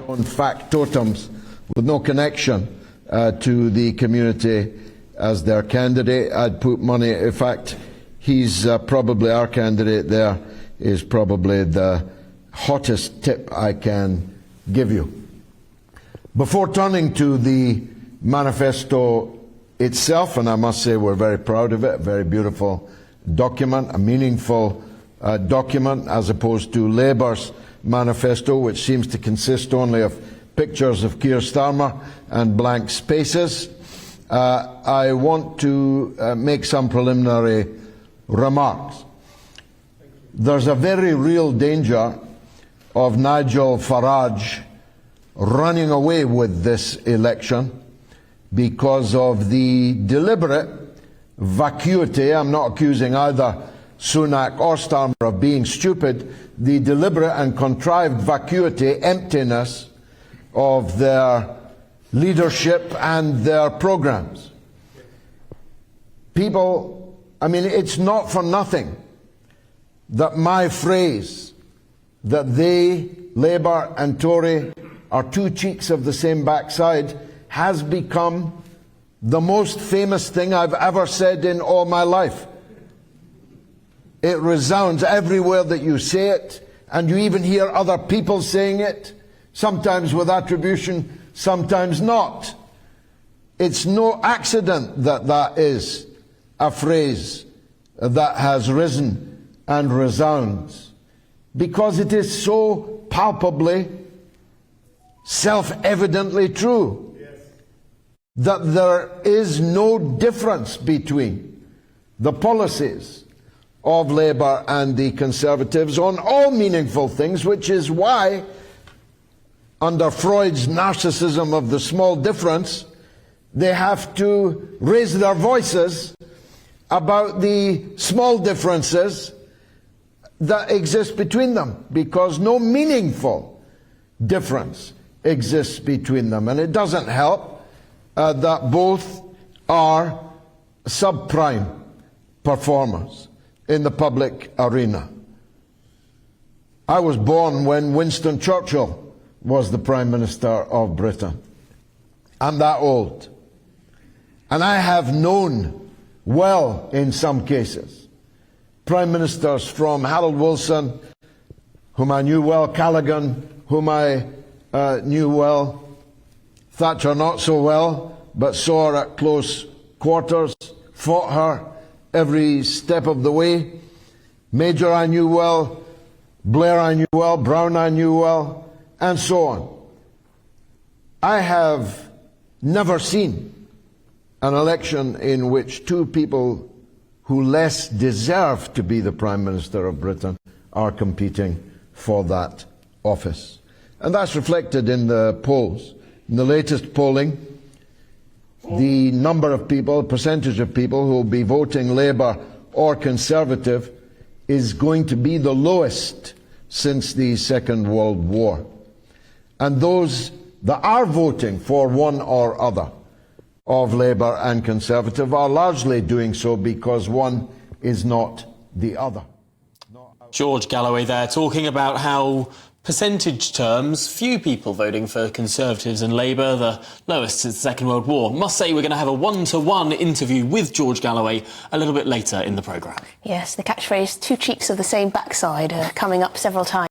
on factotums with no connection to the community as their candidate. I'd put money, in fact, he's probably our candidate there, is probably the hottest tip I can give you. Before turning to the manifesto itself, and I must say we're very proud of it, a very beautiful document, a meaningful document, as opposed to Labour's manifesto, which seems to consist only of pictures of Keir Starmer and blank spaces. I want to make some preliminary remarks. There's a very real danger of Nigel Farage running away with this election because of the deliberate vacuity. I'm not accusing either Sunak or Starmer of being stupid. The deliberate and contrived vacuity, emptiness of their leadership and their programs. People, I mean, it's not for nothing that my phrase that they, Labour and Tory, are two cheeks of the same backside has become the most famous thing I've ever said in all my life. It resounds everywhere that you say it, and you even hear other people saying it, sometimes with attribution, sometimes not. It's no accident that that is a phrase that has risen and resounds, because it is so palpably, self-evidently true that there is no difference between the policies of Labour and the Conservatives on all meaningful things, which is why, under Freud's narcissism of the small difference, they have to raise their voices about the small differences that exist between them, because no meaningful difference exists between them. And it doesn't help that both are subprime performers in the public arena. I was born when Winston Churchill was the Prime Minister of Britain. I'm that old. And I have known well, in some cases, Prime Ministers from Harold Wilson, whom I knew well, Callaghan, whom I knew well, Thatcher not so well, but saw her at close quarters, fought her every step of the way. Major I knew well, Blair I knew well, Brown I knew well, and so on. I have never seen an election in which two people who less deserve to be the Prime Minister of Britain are competing for that office. And that's reflected in the polls. In the latest polling, the number of people, percentage of people who will be voting Labour or Conservative is going to be the lowest since the Second World War. And those that are voting for one or other of Labour and Conservative are largely doing so because one is not the other. George Galloway there talking about how percentage terms, few people voting for Conservatives and Labour, the lowest since the Second World War. Must say we're going to have a one-to-one interview with George Galloway a little bit later in the programme. Yes, the catchphrase, two cheeks of the same backside, coming up several times.